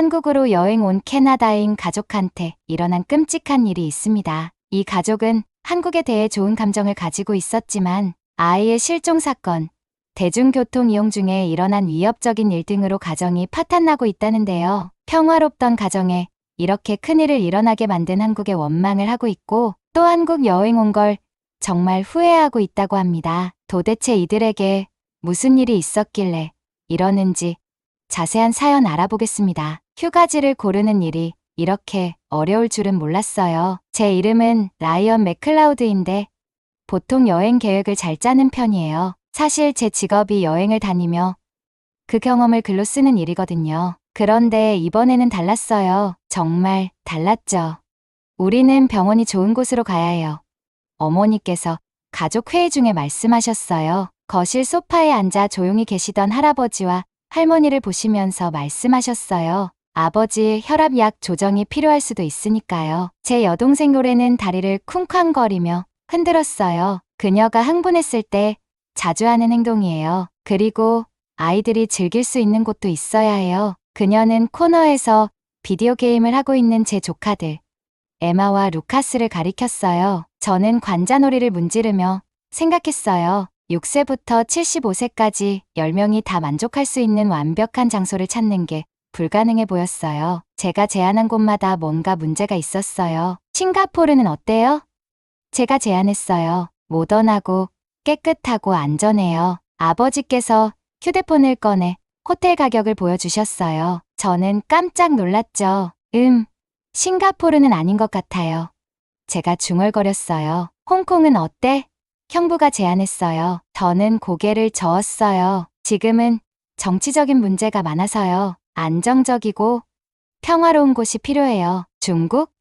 한국으로 여행 온 캐나다인 가족한테 일어난 끔찍한 일이 있습니다. 이 가족은 한국에 대해 좋은 감정을 가지고 있었지만 아이의 실종 사건, 대중교통 이용 중에 일어난 위협적인 일 등으로 가정이 파탄나고 있다는데요. 평화롭던 가정에 이렇게 큰일을 일어나게 만든 한국에 원망을 하고 있고 또 한국 여행 온 걸 정말 후회하고 있다고 합니다. 도대체 이들에게 무슨 일이 있었길래 이러는지 자세한 사연 알아보겠습니다. 휴가지를 고르는 일이 이렇게 어려울 줄은 몰랐어요. 제 이름은 라이언 맥클라우드인데 보통 여행 계획을 잘 짜는 편이에요. 사실 제 직업이 여행을 다니며 그 경험을 글로 쓰는 일이거든요. 그런데 이번에는 달랐어요. 정말 달랐죠. 우리는 병원이 좋은 곳으로 가야 해요. 어머니께서 가족 회의 중에 말씀하셨어요. 거실 소파에 앉아 조용히 계시던 할아버지와 할머니를 보시면서 말씀하셨어요. 아버지 혈압약 조정이 필요할 수도 있으니까요. 제 여동생 로렌은 다리를 쿵쾅거리며 흔들었어요. 그녀가 흥분했을 때 자주 하는 행동이에요. 그리고 아이들이 즐길 수 있는 곳도 있어야 해요. 그녀는 코너에서 비디오 게임을 하고 있는 제 조카들, 에마와 루카스를 가리켰어요. 저는 관자놀이를 문지르며 생각했어요. 6세부터 75세까지 10명이 다 만족할 수 있는 완벽한 장소를 찾는 게 불가능해 보였어요. 제가 제안한 곳마다 뭔가 문제가 있었어요. 싱가포르는 어때요? 제가 제안했어요. 모던하고 깨끗하고 안전해요. 아버지께서 휴대폰을 꺼내 호텔 가격을 보여주셨어요. 저는 깜짝 놀랐죠. 싱가포르는 아닌 것 같아요. 제가 중얼거렸어요. 홍콩은 어때? 형부가 제안했어요. 저는 고개를 저었어요. 지금은 정치적인 문제가 많아서요. 안정적이고 평화로운 곳이 필요해요. 중국?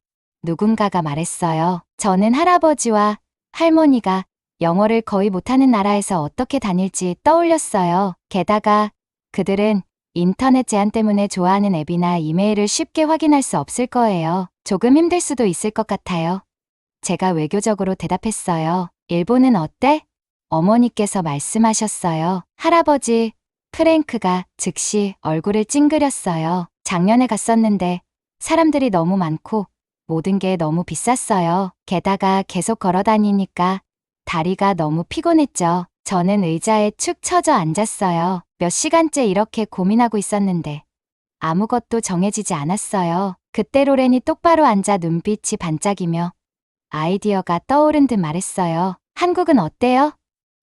누군가가 말했어요. 저는 할아버지와 할머니가 영어를 거의 못하는 나라에서 어떻게 다닐지 떠올렸어요. 게다가 그들은 인터넷 제한 때문에 좋아하는 앱이나 이메일을 쉽게 확인할 수 없을 거예요. 조금 힘들 수도 있을 것 같아요. 제가 외교적으로 대답했어요. 일본은 어때? 어머니께서 말씀하셨어요. 할아버지 프랭크가 즉시 얼굴을 찡그렸어요. 작년에 갔었는데 사람들이 너무 많고 모든 게 너무 비쌌어요. 게다가 계속 걸어 다니니까 다리가 너무 피곤했죠. 저는 의자에 축 처져 앉았어요. 몇 시간째 이렇게 고민하고 있었는데 아무것도 정해지지 않았어요. 그때 로렌이 똑바로 앉아 눈빛이 반짝이며 아이디어가 떠오른 듯 말했어요. 한국은 어때요?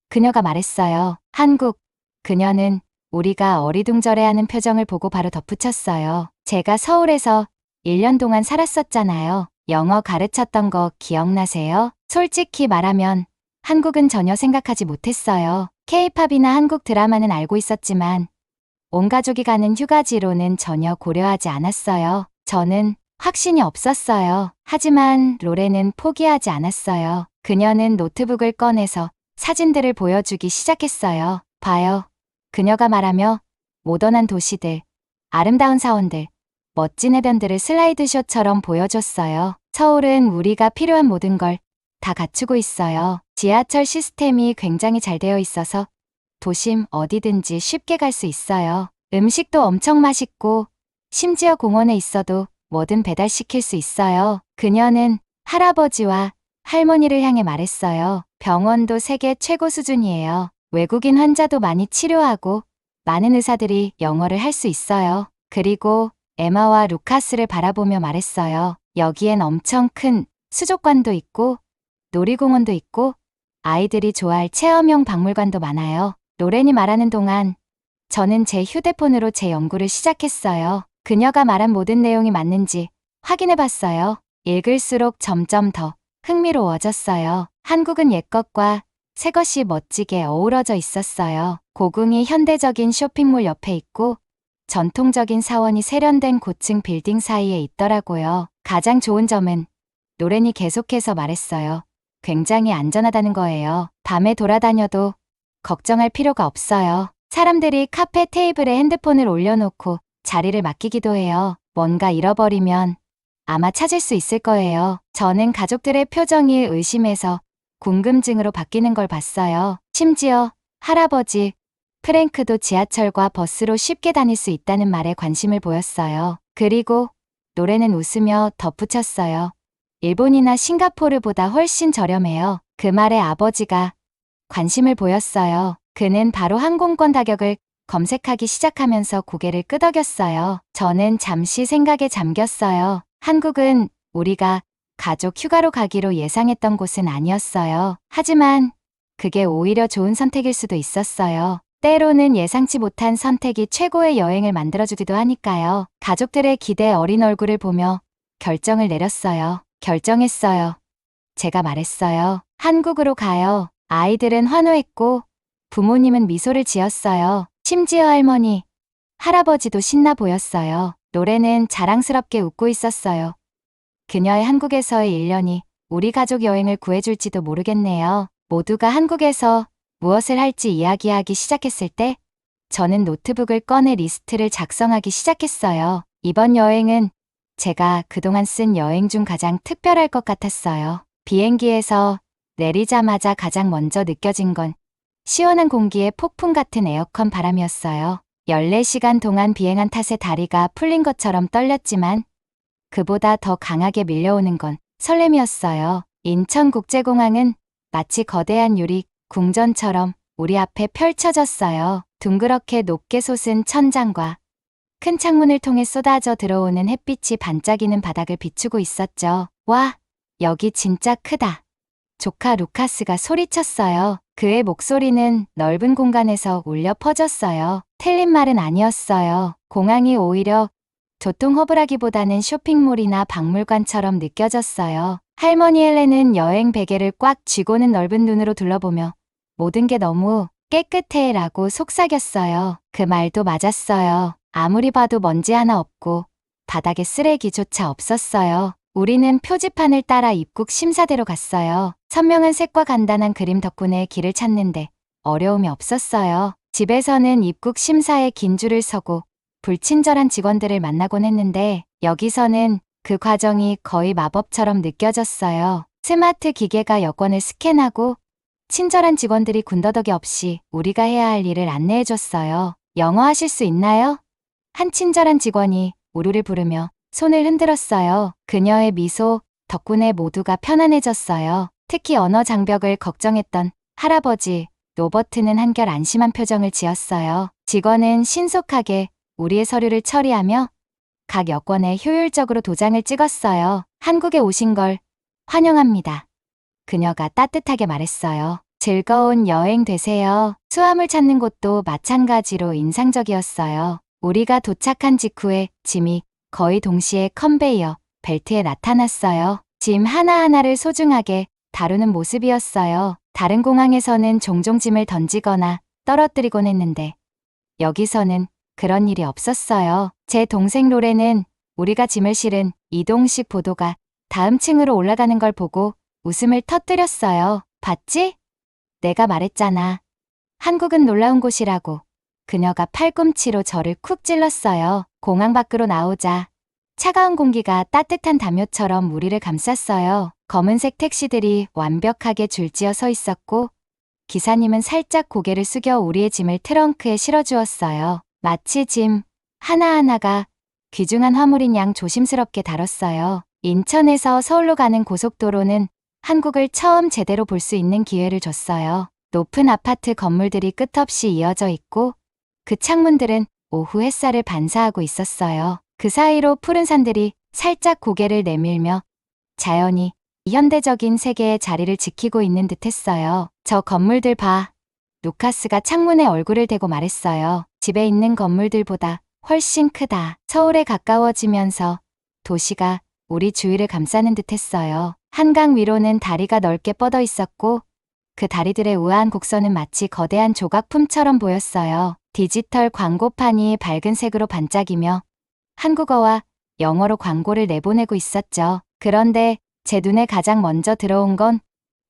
그녀가 말했어요. 한국. 그녀는 우리가 어리둥절해하는 표정을 보고 바로 덧붙였어요. 제가 서울에서 1년 동안 살았었잖아요. 영어 가르쳤던 거 기억나세요? 솔직히 말하면 한국은 전혀 생각하지 못했어요. K-팝이나 한국 드라마는 알고 있었지만 온 가족이 가는 휴가지로는 전혀 고려하지 않았어요. 저는 확신이 없었어요. 하지만 로렌은 포기하지 않았어요. 그녀는 노트북을 꺼내서 사진들을 보여주기 시작했어요. 봐요. 그녀가 말하며 모던한 도시들, 아름다운 사원들, 멋진 해변들을 슬라이드쇼처럼 보여줬어요. 서울은 우리가 필요한 모든 걸 다 갖추고 있어요. 지하철 시스템이 굉장히 잘 되어 있어서 도심 어디든지 쉽게 갈 수 있어요. 음식도 엄청 맛있고 심지어 공원에 있어도 뭐든 배달시킬 수 있어요. 그녀는 할아버지와 할머니를 향해 말했어요. 병원도 세계 최고 수준이에요. 외국인 환자도 많이 치료하고 많은 의사들이 영어를 할 수 있어요. 그리고 에마와 루카스를 바라보며 말했어요. 여기엔 엄청 큰 수족관도 있고 놀이공원도 있고 아이들이 좋아할 체험형 박물관도 많아요. 로렌이 말하는 동안 저는 제 휴대폰으로 제 연구를 시작했어요. 그녀가 말한 모든 내용이 맞는지 확인해봤어요. 읽을수록 점점 더 흥미로워졌어요. 한국은 옛것과 새것이 멋지게 어우러져 있었어요. 고궁이 현대적인 쇼핑몰 옆에 있고 전통적인 사원이 세련된 고층 빌딩 사이에 있더라고요. 가장 좋은 점은 로렌이 계속해서 말했어요. 굉장히 안전하다는 거예요. 밤에 돌아다녀도 걱정할 필요가 없어요. 사람들이 카페 테이블에 핸드폰을 올려놓고 자리를 맡기기도 해요. 뭔가 잃어버리면 아마 찾을 수 있을 거예요. 저는 가족들의 표정이 의심에서 궁금증으로 바뀌는 걸 봤어요. 심지어 할아버지 프랭크도 지하철과 버스로 쉽게 다닐 수 있다는 말에 관심을 보였어요. 그리고 노래는 웃으며 덧붙였어요. 일본이나 싱가포르보다 훨씬 저렴해요. 그 말에 아버지가 관심을 보였어요. 그는 바로 항공권 가격을 검색하기 시작하면서 고개를 끄덕였어요. 저는 잠시 생각에 잠겼어요. 한국은 우리가 가족 휴가로 가기로 예상했던 곳은 아니었어요. 하지만 그게 오히려 좋은 선택일 수도 있었어요. 때로는 예상치 못한 선택이 최고의 여행을 만들어주기도 하니까요. 가족들의 기대 어린 얼굴을 보며 결정을 내렸어요. 결정했어요. 제가 말했어요. 한국으로 가요. 아이들은 환호했고 부모님은 미소를 지었어요. 심지어 할머니, 할아버지도 신나 보였어요. 노래는 자랑스럽게 웃고 있었어요. 그녀의 한국에서의 1년이 우리 가족 여행을 구해줄지도 모르겠네요. 모두가 한국에서 무엇을 할지 이야기하기 시작했을 때 저는 노트북을 꺼내 리스트를 작성하기 시작했어요. 이번 여행은 제가 그동안 쓴 여행 중 가장 특별할 것 같았어요. 비행기에서 내리자마자 가장 먼저 느껴진 건 시원한 공기에 폭풍 같은 에어컨 바람이었어요. 14시간 동안 비행한 탓에 다리가 풀린 것처럼 떨렸지만 그보다 더 강하게 밀려오는 건 설렘이었어요. 인천국제공항은 마치 거대한 유리 궁전처럼 우리 앞에 펼쳐졌어요. 둥그렇게 높게 솟은 천장과 큰 창문을 통해 쏟아져 들어오는 햇빛이 반짝이는 바닥을 비추고 있었죠. 와, 여기 진짜 크다. 조카 루카스가 소리쳤어요. 그의 목소리는 넓은 공간에서 울려 퍼졌어요. 틀린 말은 아니었어요. 공항이 오히려 교통허브라기보다는 쇼핑몰이나 박물관처럼 느껴졌어요. 할머니 헬렌은 여행 베개를 꽉 쥐고는 넓은 눈으로 둘러보며 모든 게 너무 깨끗해 라고 속삭였어요. 그 말도 맞았어요. 아무리 봐도 먼지 하나 없고 바닥에 쓰레기조차 없었어요. 우리는 표지판을 따라 입국 심사대로 갔어요. 선명한 색과 간단한 그림 덕분에 길을 찾는데 어려움이 없었어요. 집에서는 입국 심사에 긴 줄을 서고 불친절한 직원들을 만나곤 했는데 여기서는 그 과정이 거의 마법처럼 느껴졌어요. 스마트 기계가 여권을 스캔하고 친절한 직원들이 군더더기 없이 우리가 해야 할 일을 안내해줬어요. 영어 하실 수 있나요? 한 친절한 직원이 우리를 부르며 손을 흔들었어요. 그녀의 미소 덕분에 모두가 편안해졌어요. 특히 언어 장벽을 걱정했던 할아버지 로버트는 한결 안심한 표정을 지었어요. 직원은 신속하게 우리의 서류를 처리하며 각 여권에 효율적으로 도장을 찍었어요. 한국에 오신 걸 환영합니다. 그녀가 따뜻하게 말했어요. 즐거운 여행 되세요. 수화물 찾는 곳도 마찬가지로 인상적이었어요. 우리가 도착한 직후에 짐이 거의 동시에 컨베이어 벨트에 나타났어요. 짐 하나하나를 소중하게 다루는 모습이었어요. 다른 공항에서는 종종 짐을 던지거나 떨어뜨리곤 했는데 여기서는 그런 일이 없었어요. 제 동생 로레는 우리가 짐을 실은 이동식 보도가 다음 층으로 올라가는 걸 보고 웃음을 터뜨렸어요. 봤지? 내가 말했잖아. 한국은 놀라운 곳이라고. 그녀가 팔꿈치로 저를 쿡 찔렀어요. 공항 밖으로 나오자 차가운 공기가 따뜻한 담요처럼 우리를 감쌌어요. 검은색 택시들이 완벽하게 줄지어 서 있었고 기사님은 살짝 고개를 숙여 우리의 짐을 트렁크에 실어주었어요. 마치 짐 하나하나가 귀중한 화물인 양 조심스럽게 다뤘어요. 인천에서 서울로 가는 고속도로는 한국을 처음 제대로 볼 수 있는 기회를 줬어요. 높은 아파트 건물들이 끝없이 이어져 있고 그 창문들은 오후 햇살을 반사하고 있었어요. 그 사이로 푸른 산들이 살짝 고개를 내밀며 자연이 현대적인 세계의 자리를 지키고 있는 듯했어요. 저 건물들 봐. 루카스가 창문에 얼굴을 대고 말했어요. 집에 있는 건물들보다 훨씬 크다. 서울에 가까워지면서 도시가 우리 주위를 감싸는 듯했어요. 한강 위로는 다리가 넓게 뻗어 있었고 그 다리들의 우아한 곡선은 마치 거대한 조각품처럼 보였어요. 디지털 광고판이 밝은 색으로 반짝이며 한국어와 영어로 광고를 내보내고 있었죠. 그런데 제 눈에 가장 먼저 들어온 건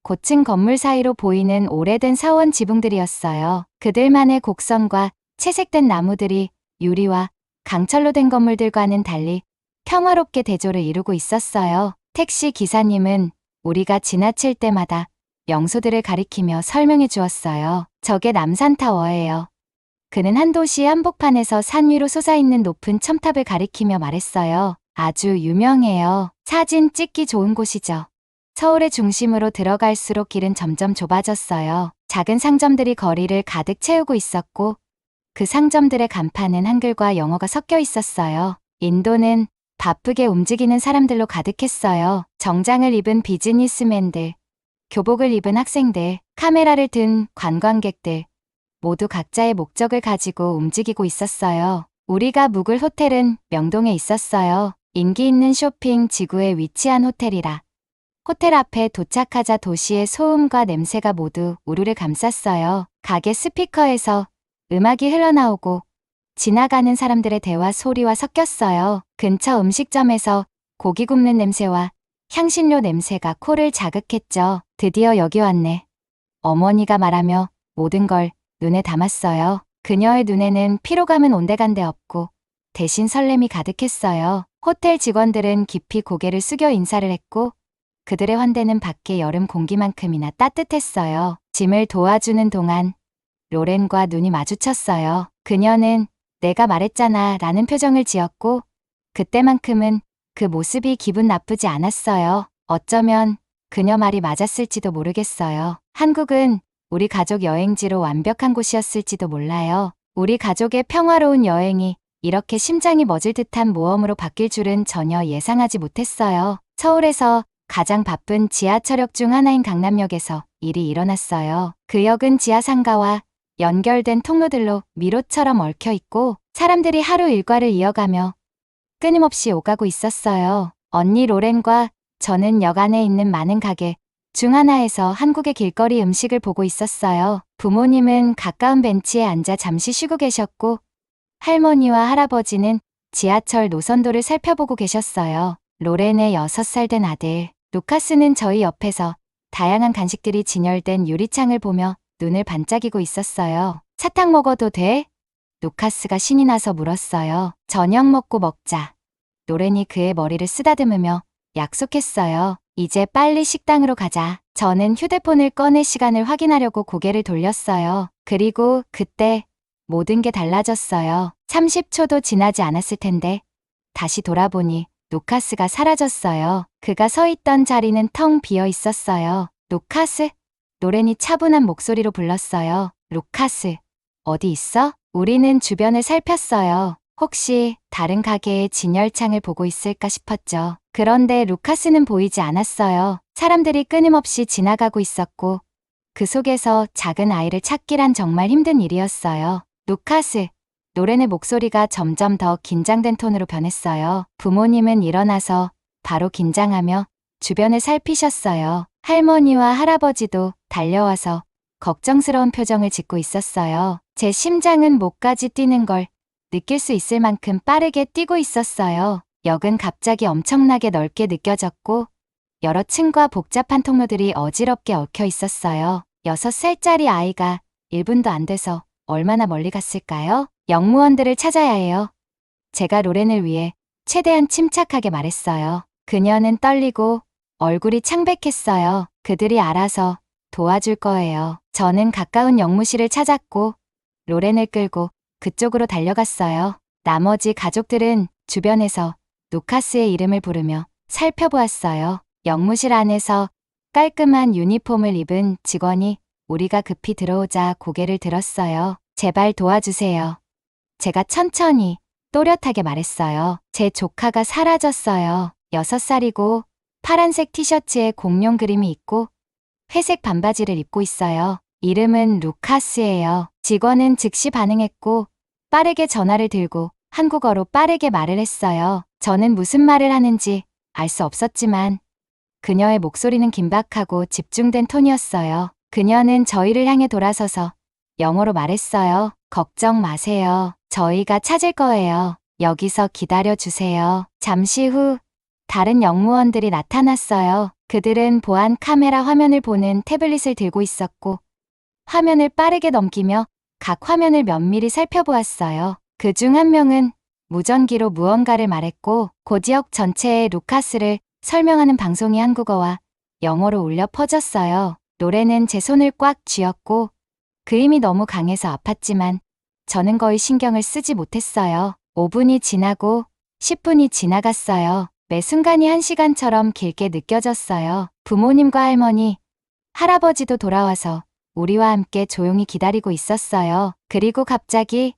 고층 건물 사이로 보이는 오래된 사원 지붕들이었어요. 그들만의 곡선과 채색된 나무들이 유리와 강철로 된 건물들과는 달리 평화롭게 대조를 이루고 있었어요. 택시 기사님은 우리가 지나칠 때마다 명소들을 가리키며 설명해 주었어요. 저게 남산타워예요. 그는 한 도시 한복판에서 산 위로 솟아있는 높은 첨탑을 가리키며 말했어요. 아주 유명해요. 사진 찍기 좋은 곳이죠. 서울의 중심으로 들어갈수록 길은 점점 좁아졌어요. 작은 상점들이 거리를 가득 채우고 있었고 그 상점들의 간판은 한글과 영어가 섞여 있었어요. 인도는 바쁘게 움직이는 사람들로 가득했어요. 정장을 입은 비즈니스맨들, 교복을 입은 학생들, 카메라를 든 관광객들, 모두 각자의 목적을 가지고 움직이고 있었어요. 우리가 묵을 호텔은 명동에 있었어요. 인기 있는 쇼핑 지구에 위치한 호텔이라. 호텔 앞에 도착하자 도시의 소음과 냄새가 모두 우리를 감쌌어요. 가게 스피커에서 음악이 흘러나오고 지나가는 사람들의 대화 소리와 섞였어요. 근처 음식점에서 고기 굽는 냄새와 향신료 냄새가 코를 자극했죠. 드디어 여기 왔네. 어머니가 말하며 모든 걸 눈에 담았어요. 그녀의 눈에는 피로감은 온데간데 없고 대신 설렘이 가득했어요. 호텔 직원들은 깊이 고개를 숙여 인사를 했고 그들의 환대는 밖의 여름 공기만큼이나 따뜻했어요. 짐을 도와주는 동안 로렌과 눈이 마주쳤어요. 그녀는 내가 말했잖아 라는 표정을 지었고 그때만큼은 그 모습이 기분 나쁘지 않았어요. 어쩌면 그녀 말이 맞았을지도 모르겠어요. 한국은 우리 가족 여행지로 완벽한 곳이었을지도 몰라요. 우리 가족의 평화로운 여행이 이렇게 심장이 멎을 듯한 모험으로 바뀔 줄은 전혀 예상하지 못했어요. 서울에서 가장 바쁜 지하철역 중 하나인 강남역에서 일이 일어났어요. 그 역은 지하 상가와 연결된 통로들로 미로처럼 얽혀 있고 사람들이 하루 일과를 이어가며 끊임없이 오가고 있었어요. 언니 로렌과 저는 역 안에 있는 많은 가게 중 하나에서 한국의 길거리 음식을 보고 있었어요. 부모님은 가까운 벤치에 앉아 잠시 쉬고 계셨고 할머니와 할아버지는 지하철 노선도를 살펴보고 계셨어요. 로렌의 6살 된 아들 루카스는 저희 옆에서 다양한 간식들이 진열된 유리창을 보며 눈을 반짝이고 있었어요. 사탕 먹어도 돼? 루카스가 신이 나서 물었어요. 저녁 먹고 먹자. 로렌이 그의 머리를 쓰다듬으며 약속했어요. 이제 빨리 식당으로 가자. 저는 휴대폰을 꺼내 시간을 확인하려고 고개를 돌렸어요. 그리고 그때 모든 게 달라졌어요. 30초도 지나지 않았을 텐데 다시 돌아보니 루카스가 사라졌어요. 그가 서 있던 자리는 텅 비어 있었어요. 루카스? 로렌이 차분한 목소리로 불렀어요. 루카스, 어디 있어? 우리는 주변을 살폈어요. 혹시 다른 가게의 진열창을 보고 있을까 싶었죠. 그런데 루카스는 보이지 않았어요. 사람들이 끊임없이 지나가고 있었고 그 속에서 작은 아이를 찾기란 정말 힘든 일이었어요. 루카스, 로렌의 목소리가 점점 더 긴장된 톤으로 변했어요. 부모님은 일어나서 바로 긴장하며 주변을 살피셨어요. 할머니와 할아버지도 달려와서 걱정스러운 표정을 짓고 있었어요. 제 심장은 목까지 뛰는 걸 느낄 수 있을 만큼 빠르게 뛰고 있었어요. 역은 갑자기 엄청나게 넓게 느껴졌고 여러 층과 복잡한 통로들이 어지럽게 얽혀 있었어요. 6살짜리 아이가 1분도 안 돼서 얼마나 멀리 갔을까요? 역무원들을 찾아야 해요. 제가 로렌을 위해 최대한 침착하게 말했어요. 그녀는 떨리고 얼굴이 창백했어요. 그들이 알아서 도와줄 거예요. 저는 가까운 역무실을 찾았고 로렌을 끌고 그쪽으로 달려갔어요. 나머지 가족들은 주변에서 루카스의 이름을 부르며 살펴보았어요. 역무실 안에서 깔끔한 유니폼을 입은 직원이 우리가 급히 들어오자 고개를 들었어요. 제발 도와주세요. 제가 천천히 또렷하게 말했어요. 제 조카가 사라졌어요. 6살이고 파란색 티셔츠에 공룡 그림이 있고 회색 반바지를 입고 있어요. 이름은 루카스예요. 직원은 즉시 반응했고 빠르게 전화를 들고 한국어로 빠르게 말을 했어요. 저는 무슨 말을 하는지 알 수 없었지만 그녀의 목소리는 긴박하고 집중된 톤이었어요. 그녀는 저희를 향해 돌아서서 영어로 말했어요. 걱정 마세요. 저희가 찾을 거예요. 여기서 기다려주세요. 잠시 후 다른 역무원들이 나타났어요. 그들은 보안 카메라 화면을 보는 태블릿을 들고 있었고 화면을 빠르게 넘기며 각 화면을 면밀히 살펴보았어요. 그중 한 명은 무전기로 무언가를 말했고 그 지역 전체의 루카스를 설명하는 방송이 한국어와 영어로 울려 퍼졌어요. 로렌은 제 손을 꽉 쥐었고 그 힘이 너무 강해서 아팠지만 저는 거의 신경을 쓰지 못했어요. 5분이 지나고 10분이 지나갔어요. 매 순간이 1시간처럼 길게 느껴졌어요. 부모님과 할머니, 할아버지도 돌아와서 우리와 함께 조용히 기다리고 있었어요. 그리고 갑자기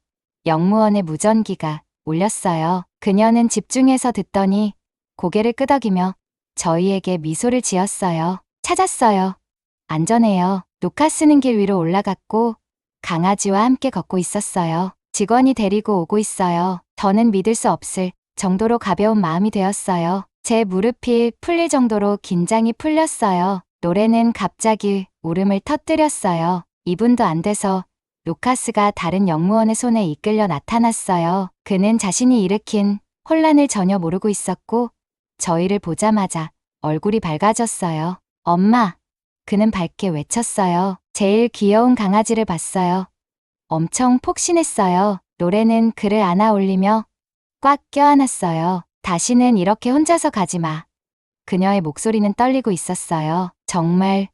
영무원의 무전기가 울렸어요. 그녀는 집중해서 듣더니 고개를 끄덕이며 저희에게 미소를 지었어요. 찾았어요. 안전해요. 루카스는 길 위로 올라갔고 강아지와 함께 걷고 있었어요. 직원이 데리고 오고 있어요. 저는 믿을 수 없을 정도로 가벼운 마음이 되었어요. 제 무릎이 풀릴 정도로 긴장이 풀렸어요. 노래는 갑자기 울음을 터뜨렸어요. 2분도 안 돼서 루카스가 다른 영무원의 손에 이끌려 나타났어요. 그는 자신이 일으킨 혼란을 전혀 모르고 있었고 저희를 보자마자 얼굴이 밝아졌어요. 엄마! 그는 밝게 외쳤어요. 제일 귀여운 강아지를 봤어요. 엄청 폭신했어요. 노래는 그를 안아 올리며 꽉 껴안았어요. 다시는 이렇게 혼자서 가지 마. 그녀의 목소리는 떨리고 있었어요. 정말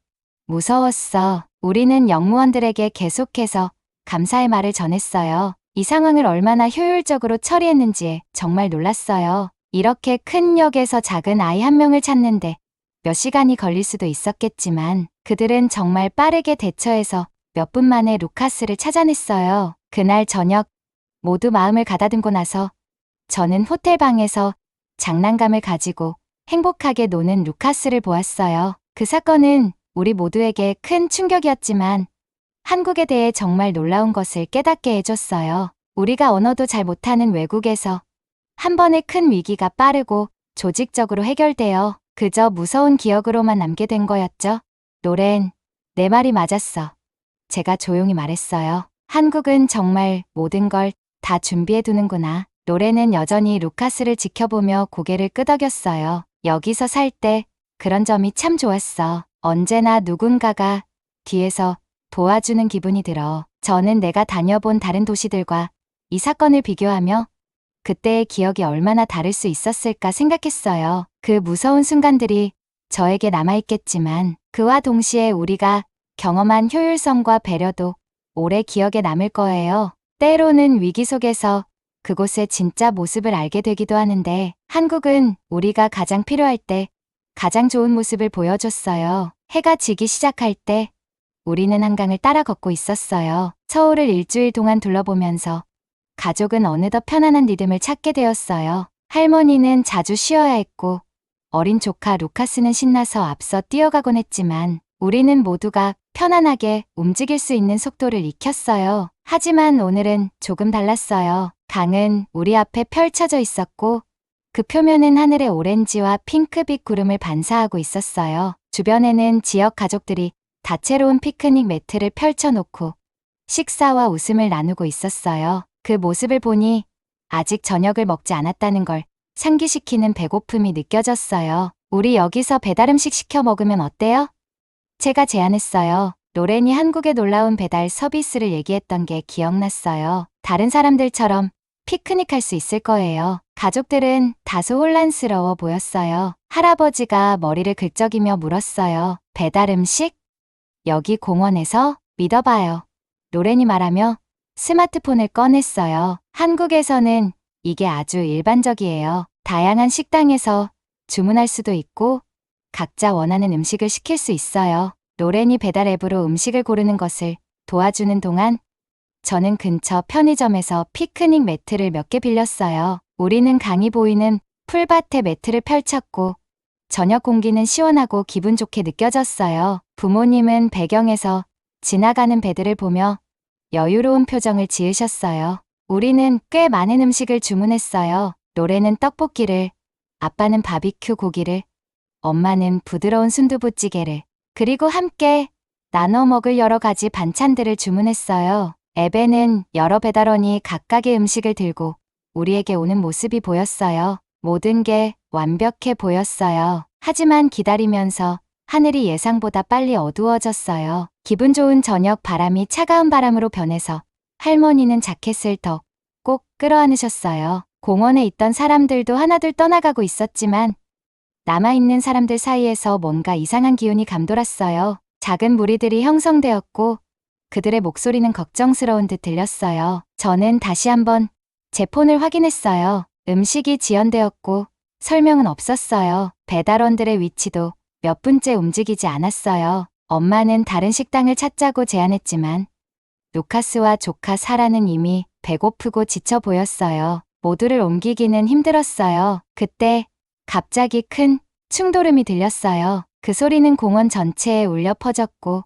무서웠어. 우리는 영무원들에게 계속해서 감사의 말을 전했어요. 이 상황을 얼마나 효율적으로 처리했는지에 정말 놀랐어요. 이렇게 큰 역에서 작은 아이 한 명을 찾는데 몇 시간이 걸릴 수도 있었겠지만 그들은 정말 빠르게 대처해서 몇 분 만에 루카스를 찾아냈어요. 그날 저녁 모두 마음을 가다듬고 나서 저는 호텔 방에서 장난감을 가지고 행복하게 노는 루카스를 보았어요. 그 사건은 우리 모두에게 큰 충격이었지만 한국에 대해 정말 놀라운 것을 깨닫게 해줬어요. 우리가 언어도 잘 못하는 외국에서 한 번의 큰 위기가 빠르고 조직적으로 해결되어 그저 무서운 기억으로만 남게 된 거였죠. 노렌, 내 말이 맞았어. 제가 조용히 말했어요. 한국은 정말 모든 걸 다 준비해 두는구나. 노렌은 여전히 루카스를 지켜보며 고개를 끄덕였어요. 여기서 살 때 그런 점이 참 좋았어. 언제나 누군가가 뒤에서 도와주는 기분이 들어. 저는 내가 다녀본 다른 도시들과 이 사건을 비교하며 그때의 기억이 얼마나 다를 수 있었을까 생각했어요. 그 무서운 순간들이 저에게 남아있겠지만 그와 동시에 우리가 경험한 효율성과 배려도 오래 기억에 남을 거예요. 때로는 위기 속에서 그곳의 진짜 모습을 알게 되기도 하는데 한국은 우리가 가장 필요할 때 가장 좋은 모습을 보여줬어요. 해가 지기 시작할 때 우리는 한강을 따라 걷고 있었어요. 서울을 일주일 동안 둘러보면서 가족은 어느덧 편안한 리듬을 찾게 되었어요. 할머니는 자주 쉬어야 했고 어린 조카 루카스는 신나서 앞서 뛰어가곤 했지만 우리는 모두가 편안하게 움직일 수 있는 속도를 익혔어요. 하지만 오늘은 조금 달랐어요. 강은 우리 앞에 펼쳐져 있었고 그 표면은 하늘의 오렌지와 핑크빛 구름을 반사하고 있었어요. 주변에는 지역 가족들이 다채로운 피크닉 매트를 펼쳐놓고 식사와 웃음을 나누고 있었어요. 그 모습을 보니 아직 저녁을 먹지 않았다는 걸 상기시키는 배고픔이 느껴졌어요. 우리 여기서 배달음식 시켜 먹으면 어때요? 제가 제안했어요. 로렌이 한국의 놀라운 배달 서비스를 얘기했던 게 기억났어요. 다른 사람들처럼 피크닉할 수 있을 거예요. 가족들은 다소 혼란스러워 보였어요. 할아버지가 머리를 긁적이며 물었어요. 배달음식? 여기 공원에서? 믿어봐요. 로렌이 말하며 스마트폰을 꺼냈어요. 한국에서는 이게 아주 일반적이에요. 다양한 식당에서 주문할 수도 있고 각자 원하는 음식을 시킬 수 있어요. 로렌이 배달 앱으로 음식을 고르는 것을 도와주는 동안 저는 근처 편의점에서 피크닉 매트를 몇 개 빌렸어요. 우리는 강이 보이는 풀밭에 매트를 펼쳤고 저녁 공기는 시원하고 기분 좋게 느껴졌어요. 부모님은 배경에서 지나가는 배들을 보며 여유로운 표정을 지으셨어요. 우리는 꽤 많은 음식을 주문했어요. 로렌은 떡볶이를, 아빠는 바비큐 고기를, 엄마는 부드러운 순두부찌개를, 그리고 함께 나눠 먹을 여러 가지 반찬들을 주문했어요. 앱에는 여러 배달원이 각각의 음식을 들고 우리에게 오는 모습이 보였어요. 모든 게 완벽해 보였어요. 하지만 기다리면서 하늘이 예상보다 빨리 어두워졌어요. 기분 좋은 저녁 바람이 차가운 바람으로 변해서 할머니는 자켓을 더 꼭 끌어안으셨어요. 공원에 있던 사람들도 하나둘 떠나가고 있었지만 남아있는 사람들 사이에서 뭔가 이상한 기운이 감돌았어요. 작은 무리들이 형성되었고 그들의 목소리는 걱정스러운 듯 들렸어요. 저는 다시 한번 제 폰을 확인했어요. 음식이 지연되었고 설명은 없었어요. 배달원들의 위치도 몇 분째 움직이지 않았어요. 엄마는 다른 식당을 찾자고 제안했지만 루카스와 조카 사라는 이미 배고프고 지쳐 보였어요. 모두를 옮기기는 힘들었어요. 그때 갑자기 큰 충돌음이 들렸어요. 그 소리는 공원 전체에 울려 퍼졌고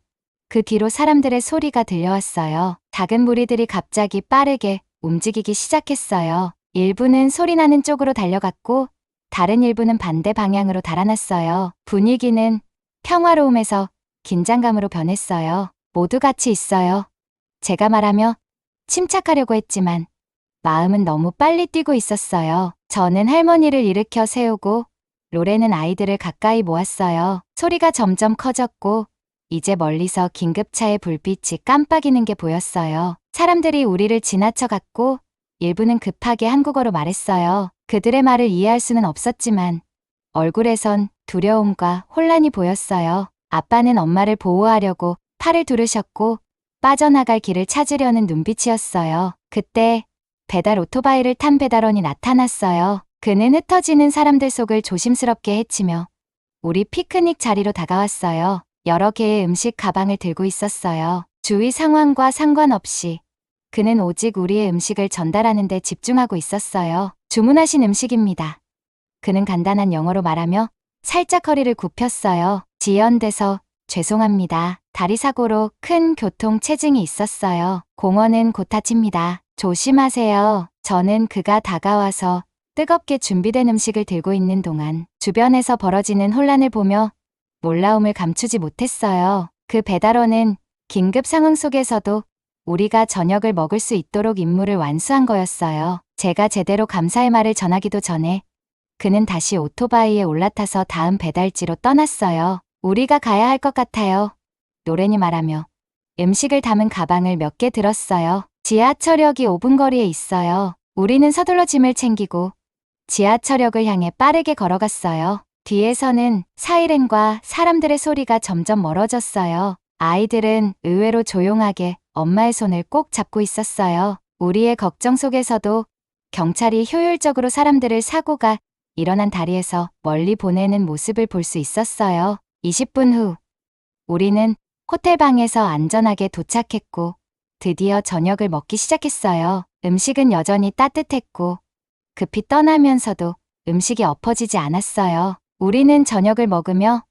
그 뒤로 사람들의 소리가 들려왔어요. 작은 무리들이 갑자기 빠르게 움직이기 시작했어요. 일부는 소리나는 쪽으로 달려갔고 다른 일부는 반대 방향으로 달아났어요. 분위기는 평화로움에서 긴장감으로 변했어요. 모두 같이 있어요. 제가 말하며 침착하려고 했지만 마음은 너무 빨리 뛰고 있었어요. 저는 할머니를 일으켜 세우고 로렌은 아이들을 가까이 모았어요. 소리가 점점 커졌고 이제 멀리서 긴급차의 불빛이 깜빡이는 게 보였어요. 사람들이 우리를 지나쳐갔고 일부는 급하게 한국어로 말했어요. 그들의 말을 이해할 수는 없었지만 얼굴에선 두려움과 혼란이 보였어요. 아빠는 엄마를 보호하려고 팔을 두르셨고 빠져나갈 길을 찾으려는 눈빛이었어요. 그때 배달 오토바이를 탄 배달원이 나타났어요. 그는 흩어지는 사람들 속을 조심스럽게 헤치며 우리 피크닉 자리로 다가왔어요. 여러 개의 음식 가방을 들고 있었어요. 주위 상황과 상관없이 그는 오직 우리의 음식을 전달하는 데 집중하고 있었어요. 주문하신 음식입니다. 그는 간단한 영어로 말하며 살짝 허리를 굽혔어요. 지연돼서 죄송합니다. 다리 사고로 큰 교통 체증이 있었어요. 공원은 곧 닫힙니다. 조심하세요. 저는 그가 다가와서 뜨겁게 준비된 음식을 들고 있는 동안 주변에서 벌어지는 혼란을 보며 놀라움을 감추지 못했어요. 그 배달원은 긴급 상황 속에서도 우리가 저녁을 먹을 수 있도록 임무를 완수한 거였어요. 제가 제대로 감사의 말을 전하기도 전에 그는 다시 오토바이에 올라타서 다음 배달지로 떠났어요. 우리가 가야 할 것 같아요. 노렌이 말하며 음식을 담은 가방을 몇 개 들었어요. 지하철역이 5분 거리에 있어요. 우리는 서둘러 짐을 챙기고 지하철역을 향해 빠르게 걸어갔어요. 뒤에서는 사이렌과 사람들의 소리가 점점 멀어졌어요. 아이들은 의외로 조용하게 엄마의 손을 꼭 잡고 있었어요. 우리의 걱정 속에서도 경찰이 효율적으로 사람들을 사고가 일어난 다리에서 멀리 보내는 모습을 볼 수 있었어요. 20분 후 우리는 호텔 방에서 안전하게 도착했고 드디어 저녁을 먹기 시작했어요. 음식은 여전히 따뜻했고 급히 떠나면서도 음식이 엎어지지 않았어요. 우리는 저녁을 먹으며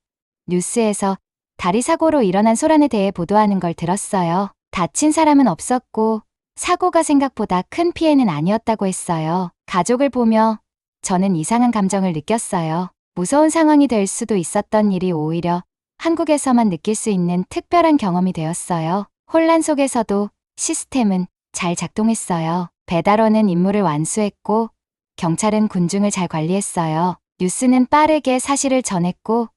뉴스에서 다리 사고로 일어난 소란에 대해 보도하는 걸 들었어요. 다친 사람은 없었고 사고가 생각보다 큰 피해는 아니었다고 했어요. 가족을 보며 저는 이상한 감정을 느꼈어요. 무서운 상황이 될 수도 있었던 일이 오히려 한국에서만 느낄 수 있는 특별한 경험이 되었어요. 혼란 속에서도 시스템은 잘 작동했어요. 배달원은 임무를 완수했고 경찰은 군중을 잘 관리했어요. 뉴스는 빠르게 사실을 전했고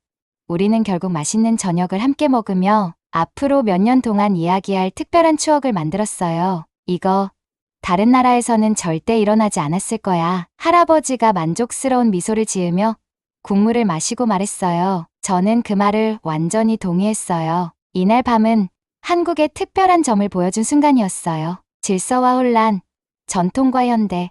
우리는 결국 맛있는 저녁을 함께 먹으며 앞으로 몇 년 동안 이야기할 특별한 추억을 만들었어요. 이거 다른 나라에서는 절대 일어나지 않았을 거야. 할아버지가 만족스러운 미소를 지으며 국물을 마시고 말했어요. 저는 그 말을 완전히 동의했어요. 이날 밤은 한국의 특별한 점을 보여준 순간이었어요. 질서와 혼란, 전통과 현대,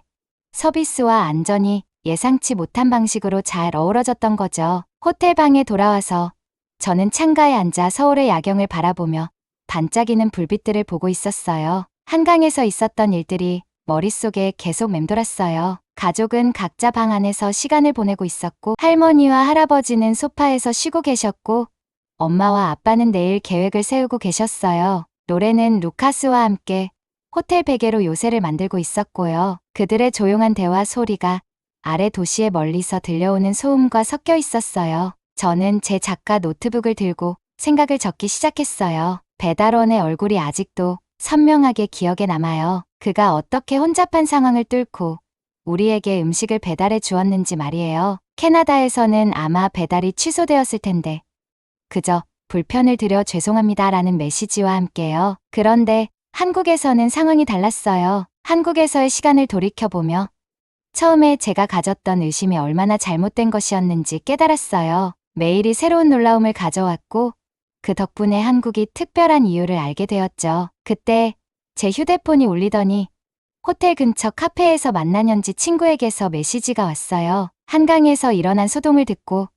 서비스와 안전이 예상치 못한 방식으로 잘 어우러졌던 거죠. 호텔 방에 돌아와서 저는 창가에 앉아 서울의 야경을 바라보며 반짝이는 불빛들을 보고 있었어요. 한강에서 있었던 일들이 머릿속에 계속 맴돌았어요. 가족은 각자 방 안에서 시간을 보내고 있었고 할머니와 할아버지는 소파에서 쉬고 계셨고 엄마와 아빠는 내일 계획을 세우고 계셨어요. 노래는 루카스와 함께 호텔 베개로 요새를 만들고 있었고요. 그들의 조용한 대화 소리가 아래 도시의 멀리서 들려오는 소음과 섞여 있었어요. 저는 제 작가 노트북을 들고 생각을 적기 시작했어요. 배달원의 얼굴이 아직도 선명하게 기억에 남아요. 그가 어떻게 혼잡한 상황을 뚫고 우리에게 음식을 배달해 주었는지 말이에요. 캐나다에서는 아마 배달이 취소되었을 텐데 그저 불편을 드려 죄송합니다라는 메시지와 함께요. 그런데 한국에서는 상황이 달랐어요. 한국에서의 시간을 돌이켜보며 처음에 제가 가졌던 의심이 얼마나 잘못된 것이었는지 깨달았어요. 매일이 새로운 놀라움을 가져왔고 그 덕분에 한국이 특별한 이유를 알게 되었죠. 그때 제 휴대폰이 울리더니 호텔 근처 카페에서 만난 현지 친구에게서 메시지가 왔어요. 한강에서 일어난 소동을 듣고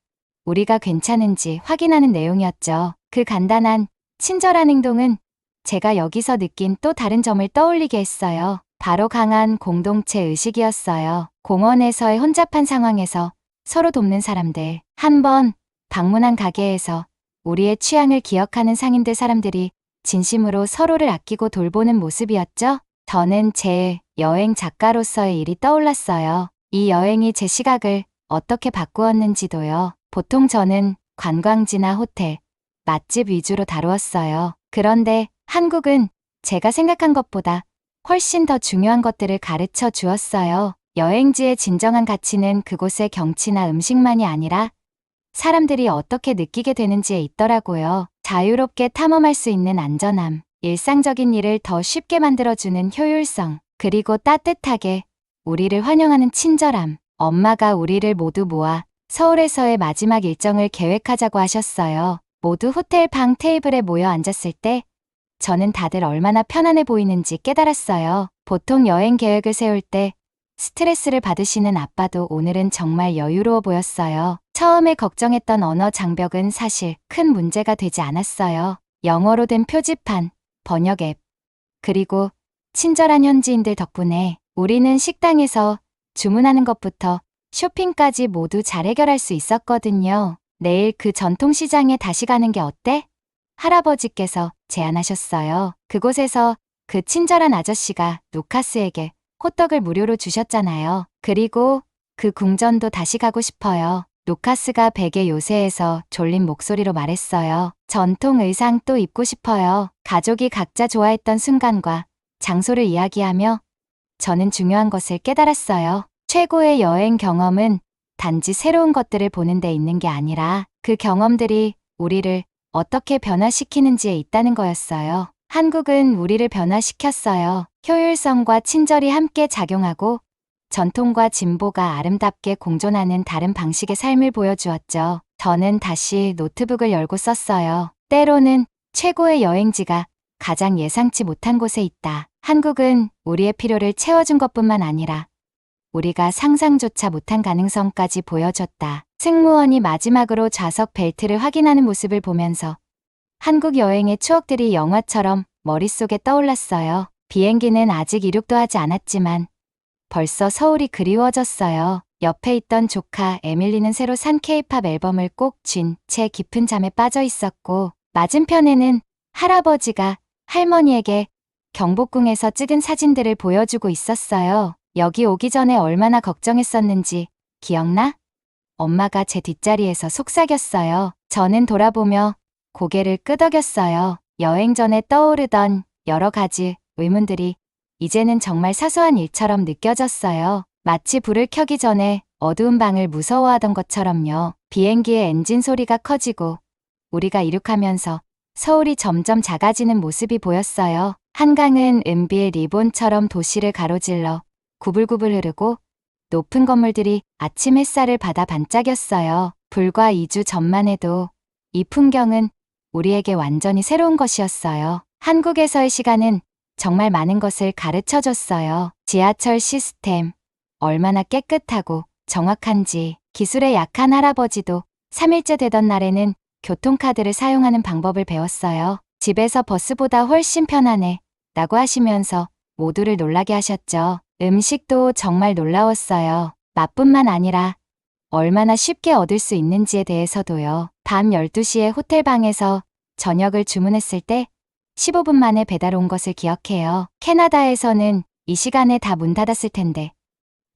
우리가 괜찮은지 확인하는 내용이었죠. 그 간단한 친절한 행동은 제가 여기서 느낀 또 다른 점을 떠올리게 했어요. 바로 강한 공동체 의식이었어요. 공원에서의 혼잡한 상황에서 서로 돕는 사람들. 한 번 방문한 가게에서 우리의 취향을 기억하는 상인들 사람들이 진심으로 서로를 아끼고 돌보는 모습이었죠. 저는 제 여행 작가로서의 일이 떠올랐어요. 이 여행이 제 시각을 어떻게 바꾸었는지도요. 보통 저는 관광지나 호텔, 맛집 위주로 다루었어요. 그런데 한국은 제가 생각한 것보다 훨씬 더 중요한 것들을 가르쳐 주었어요. 여행지의 진정한 가치는 그곳의 경치나 음식만이 아니라 사람들이 어떻게 느끼게 되는지에 있더라고요. 자유롭게 탐험할 수 있는 안전함, 일상적인 일을 더 쉽게 만들어주는 효율성, 그리고 따뜻하게 우리를 환영하는 친절함. 엄마가 우리를 모두 모아 서울에서의 마지막 일정을 계획하자고 하셨어요. 모두 호텔 방 테이블에 모여 앉았을 때 저는 다들 얼마나 편안해 보이는지 깨달았어요. 보통 여행 계획을 세울 때 스트레스를 받으시는 아빠도 오늘은 정말 여유로워 보였어요. 처음에 걱정했던 언어 장벽은 사실 큰 문제가 되지 않았어요. 영어로 된 표지판, 번역 앱, 그리고 친절한 현지인들 덕분에 우리는 식당에서 주문하는 것부터 쇼핑까지 모두 잘 해결할 수 있었거든요. 내일 그 전통시장에 다시 가는 게 어때? 할아버지께서 제안하셨어요. 그곳에서 그 친절한 아저씨가 루카스에게 호떡을 무료로 주셨잖아요. 그리고 그 궁전도 다시 가고 싶어요. 루카스가 베개 요새에서 졸린 목소리로 말했어요. 전통 의상 또 입고 싶어요. 가족이 각자 좋아했던 순간과 장소를 이야기하며 저는 중요한 것을 깨달았어요. 최고의 여행 경험은 단지 새로운 것들을 보는 데 있는 게 아니라 그 경험들이 우리를 어떻게 변화시키는지에 있다는 거였어요. 한국은 우리를 변화시켰어요. 효율성과 친절이 함께 작용하고 전통과 진보가 아름답게 공존하는 다른 방식의 삶을 보여주었죠. 저는 다시 노트북을 열고 썼어요. 때로는 최고의 여행지가 가장 예상치 못한 곳에 있다. 한국은 우리의 필요를 채워준 것뿐만 아니라 우리가 상상조차 못한 가능성까지 보여줬다. 승무원이 마지막으로 좌석 벨트를 확인하는 모습을 보면서 한국 여행의 추억들이 영화처럼 머릿속에 떠올랐어요. 비행기는 아직 이륙도 하지 않았지만 벌써 서울이 그리워졌어요. 옆에 있던 조카 에밀리는 새로 산 케이팝 앨범을 꼭 쥔 채 깊은 잠에 빠져 있었고 맞은편에는 할아버지가 할머니에게 경복궁에서 찍은 사진들을 보여주고 있었어요. 여기 오기 전에 얼마나 걱정했었는지 기억나? 엄마가 제 뒷자리에서 속삭였어요. 저는 돌아보며 고개를 끄덕였어요. 여행 전에 떠오르던 여러 가지 의문들이 이제는 정말 사소한 일처럼 느껴졌어요. 마치 불을 켜기 전에 어두운 방을 무서워하던 것처럼요. 비행기의 엔진 소리가 커지고 우리가 이륙하면서 서울이 점점 작아지는 모습이 보였어요. 한강은 은비의 리본처럼 도시를 가로질러 구불구불 흐르고 높은 건물들이 아침 햇살을 받아 반짝였어요. 불과 2주 전만 해도 이 풍경은 우리에게 완전히 새로운 것이었어요. 한국에서의 시간은 정말 많은 것을 가르쳐줬어요. 지하철 시스템, 얼마나 깨끗하고 정확한지. 기술에 약한 할아버지도 3일째 되던 날에는 교통카드를 사용하는 방법을 배웠어요. 집에서 버스보다 훨씬 편하네 라고 하시면서 모두를 놀라게 하셨죠. 음식도 정말 놀라웠어요. 맛뿐만 아니라 얼마나 쉽게 얻을 수 있는지에 대해서도요. 밤 12시에 호텔방에서 저녁을 주문했을 때 15분 만에 배달 온 것을 기억해요. 캐나다에서는 이 시간에 다 문 닫았을 텐데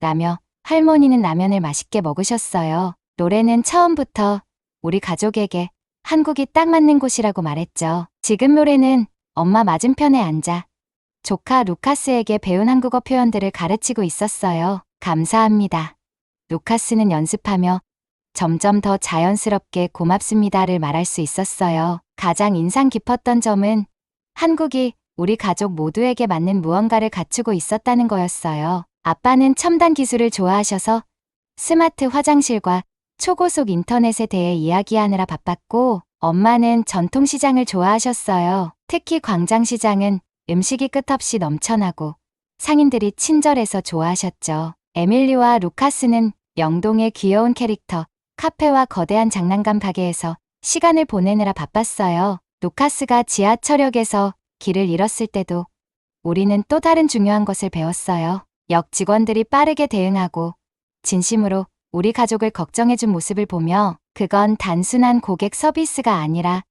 라며 할머니는 라면을 맛있게 먹으셨어요. 노래는 처음부터 우리 가족에게 한국이 딱 맞는 곳이라고 말했죠. 지금 노래는 엄마 맞은편에 앉아 조카 루카스에게 배운 한국어 표현들을 가르치고 있었어요. 감사합니다. 루카스는 연습하며 점점 더 자연스럽게 고맙습니다를 말할 수 있었어요. 가장 인상 깊었던 점은 한국이 우리 가족 모두에게 맞는 무언가를 갖추고 있었다는 거였어요. 아빠는 첨단 기술을 좋아하셔서 스마트 화장실과 초고속 인터넷에 대해 이야기하느라 바빴고 엄마는 전통시장을 좋아하셨어요. 특히 광장시장은 음식이 끝없이 넘쳐나고 상인들이 친절해서 좋아하셨죠. 에밀리와 루카스는 영동의 귀여운 캐릭터, 카페와 거대한 장난감 가게에서 시간을 보내느라 바빴어요. 루카스가 지하철역에서 길을 잃었을 때도 우리는 또 다른 중요한 것을 배웠어요. 역 직원들이 빠르게 대응하고 진심으로 우리 가족을 걱정해준 모습을 보며 그건 단순한 고객 서비스가 아니라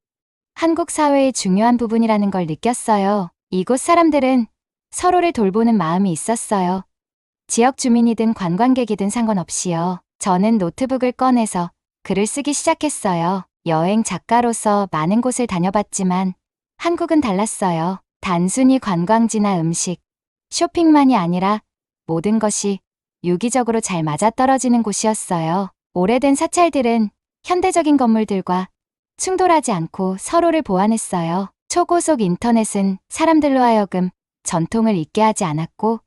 한국 사회의 중요한 부분이라는 걸 느꼈어요. 이곳 사람들은 서로를 돌보는 마음이 있었어요. 지역 주민이든 관광객이든 상관없이요. 저는 노트북을 꺼내서 글을 쓰기 시작했어요. 여행 작가로서 많은 곳을 다녀봤지만 한국은 달랐어요. 단순히 관광지나 음식, 쇼핑만이 아니라 모든 것이 유기적으로 잘 맞아떨어지는 곳이었어요. 오래된 사찰들은 현대적인 건물들과 충돌하지 않고 서로를 보완했어요. 초고속 인터넷은 사람들로 하여금 전통을 잊게 하지 않았고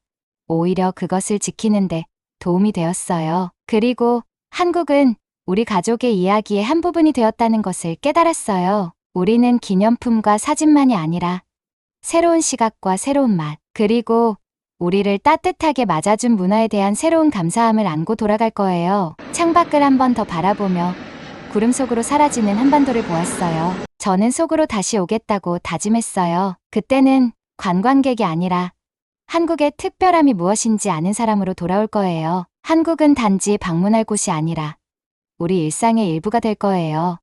오히려 그것을 지키는데 도움이 되었어요. 그리고 한국은 우리 가족의 이야기의 한 부분이 되었다는 것을 깨달았어요. 우리는 기념품과 사진만이 아니라 새로운 시각과 새로운 맛, 그리고 우리를 따뜻하게 맞아준 문화에 대한 새로운 감사함을 안고 돌아갈 거예요. 창밖을 한 번 더 바라보며 구름 속으로 사라지는 한반도를 보았어요. 저는 속으로 다시 오겠다고 다짐했어요. 그때는 관광객이 아니라 한국의 특별함이 무엇인지 아는 사람으로 돌아올 거예요. 한국은 단지 방문할 곳이 아니라 우리 일상의 일부가 될 거예요.